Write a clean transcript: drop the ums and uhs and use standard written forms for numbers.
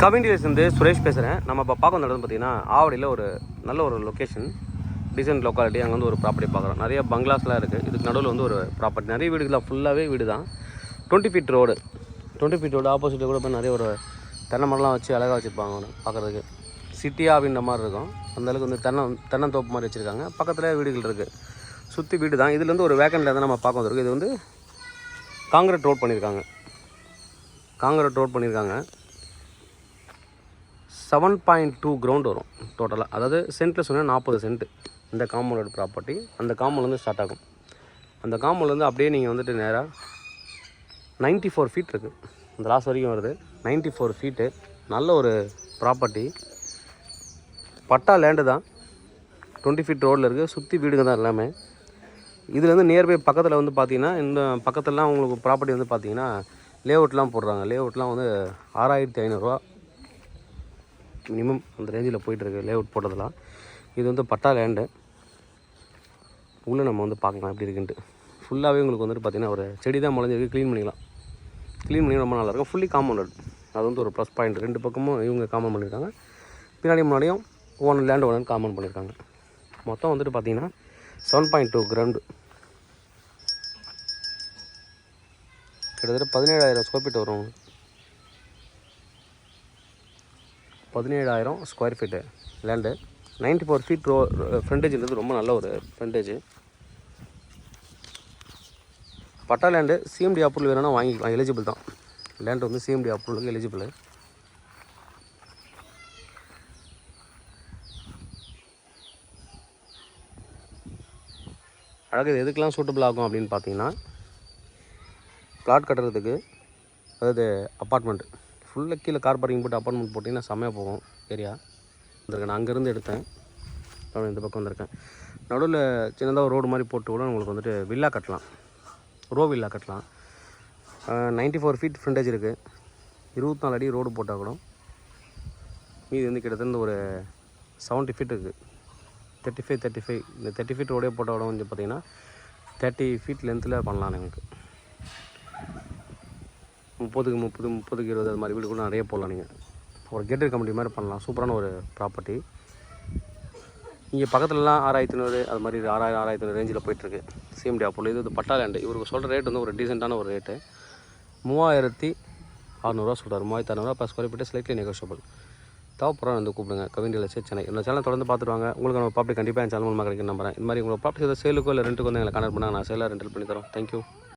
கவிண்டிலேருந்து சுரேஷ் பேசுகிறேன். நம்ம இப்போ பார்க்க வந்த பார்த்தீங்கன்னா ஆவடியில் ஒரு நல்ல ஒரு லொக்கேஷன், டீசென்ட் லொக்காலிட்டி. அங்கே வந்து ஒரு ப்ராப்பர்ட்டி பார்க்குறோம். நிறைய பங்களாஸ்லாம் இருக்குது. இதுக்கு நடுவில் வந்து ஒரு ப்ராப்பர்ட்டி, நிறைய வீடுகளாக ஃபுல்லாகவே வீடு தான். 20 ஃபீட் ரோடு, 20 ஃபீட் ரோடு ஆப்போசிட்டில் கூட போய் நிறைய ஒரு தென்னை மரம்லாம் வச்சு அழகாக வச்சுருப்பாங்க. பார்க்குறதுக்கு சிட்டியாக அப்படின்ற மாதிரி இருக்கும். அந்தளவுக்கு வந்து தென்னந்தோப்பு மாதிரி வச்சுருக்காங்க. பக்கத்தில் வீடுகள் இருக்குது, சுற்றி வீடு தான். இதுலேருந்து ஒரு வேக்கண்டில் தான் நம்ம பார்க்க வந்துருக்கு. இது வந்து காங்கிரீட் ரோட் பண்ணியிருக்காங்க. 7.2 கிரவுண்ட் வரும் டோட்டலாக. அதாவது சென்ட்டில் சொன்னால் 40 சென்ட் இந்த காம்பவுண்டோட ப்ராப்பர்ட்டி. அந்த காம்பவுண்ட்லேருந்து ஸ்டார்ட் ஆகும். அந்த காம்பவுண்ட்லேருந்து அப்படியே நீங்கள் வந்துட்டு நேராக 94 ஃபீட் இருக்குது. அந்த லாஸ்ட் வரைக்கும் வருது. 94 ஃபீட்டு நல்ல ஒரு ப்ராப்பர்ட்டி. பட்டா லேண்டு தான். 20 ஃபீட் ரோடில் இருக்குது. சுற்றி வீடுங்க தான் எல்லாமே. இதுலேருந்து நியர்பை பக்கத்தில் வந்து பார்த்திங்கன்னா, இந்த பக்கத்துலலாம் உங்களுக்கு ப்ராப்பர்ட்டி வந்து பார்த்திங்கன்னா லேஅவுட்லாம் போடுறாங்க. லேஅவுட்லாம் வந்து 6500 மினிமம் அந்த ரேஞ்சில் போயிட்டுருக்கு லேஅவுட் போட்டதெல்லாம். இது வந்து பட்டா லேண்டு. உள்ளே நம்ம வந்து பார்க்கலாம் எப்படி இருக்குன்ட்டு. ஃபுல்லாகவே உங்களுக்கு வந்துட்டு பார்த்திங்கன்னா ஒரு செடி தான் முளைஞ்சிருக்கு. க்ளீன் பண்ணி ரொம்ப நல்லாயிருக்கும். Fully compounded. அது வந்து ஒரு ப்ளஸ் பாயிண்ட். 2 பக்கமும் இவங்க காம்பவுண்ட் பண்ணியிருக்காங்க. முன்னாடியும் லேண்ட் ஓனர் காம்பவுண்ட் பண்ணியிருக்காங்க. மொத்தம் வந்துட்டு பார்த்திங்கன்னா 7.2 கிரவுண்டு. கிட்டத்தட்ட 17,000 ஸ்கொயர் ஃபீட் வரும். 17,000 ஸ்கொயர் ஃபீட்டு லேண்டு. 94 ஃபீட் ஃப்ரண்டேஜ்ன்றது ரொம்ப நல்ல ஒரு ஃப்ரண்டேஜ். பட்டா லேண்டு சிஎம்டி அப்ரூவல் வேணும்னா வாங்கிக்கலாம். எலிஜிபிள் தான். லேண்டு வந்து சிஎம்டி அப்ரூவலுக்கு எலிஜிபிள். அழகு இது எதுக்கெலாம் சூட்டபிள் ஆகும் அப்படின்னு பார்த்தீங்கன்னா, பிளாட் கட்டுறதுக்கு, அதாவது அப்பார்ட்மெண்ட் ஃபுல்லாக கீழே கார் பார்க்கிங் போட்டு அப்பார்ட்மெண்ட் போட்டிங்கன்னா செம்மையாக போகும் ஏரியா. நான் அங்கேருந்து எடுத்தேன். இந்த பக்கம் வந்திருக்கேன். நடுவில் சின்னதாக ஒரு ரோடு மாதிரி போட்டு கூட உங்களுக்கு வந்துட்டு வில்லா கட்டலாம். வில்லா கட்டலாம். 94 ஃபீட் ஃப்ரண்டேஜ் இருக்குது. 24 அடி ரோடு போட்டால் கூட மீது வந்து கிட்டத்தட்ட ஒரு 70 ஃபீட் இருக்குது. 35 இந்த 30 ஃபீட் ரோடே போட்டால் கூட வந்து பார்த்திங்கன்னா 30 ஃபீட் லென்த்தில் பண்ணலாம். எனக்கு 30க்கு 20 அது மாதிரி வீடு கூட நிறைய போடலாம். நீங்கள் ஒரு கேட்டட் கமிட்டி மாதிரி பண்ணலாம். சூப்பரான ஒரு ப்ராப்பர்ட்டி. இங்கே பக்கத்துலலாம் 6,500 அது மாதிரி 6,000 ரேஞ்சில் போயிட்டுருக்கு சிஎம்டி அப்ரூவல். இது பட்டா லேண்டு. இவருக்கு சொல்கிற ரேட் வந்து ஒரு டீசெண்டான ஒரு ரேட்டு. 3,600 சொல்கிறார். 3,600 plus square feet slightly negotiable. தேவைப்படுறோம் வந்து கூப்பிடுங்க. கவிண்டியில் சென்னை. இந்த சேனல் தொடர்ந்து பார்த்துருவாங்க. உங்களுக்கு நம்ம ப்ராப்பர்ட்டி கண்டிப்பாக என் சேனல் மூலமாக கிடைக்கும் நம்புறேன். இந்த மாதிரி உங்களோட ப்ராப்பர்ட்டி ஏதாவது சேலுக்கோ இல்லை ரெண்ட்டுக்கு வந்து எங்களை கான்டாக்ட் பண்ணாங்க. நான் சேலாக ரெண்டல் பண்ணி தரோம். தேங்க்யூ.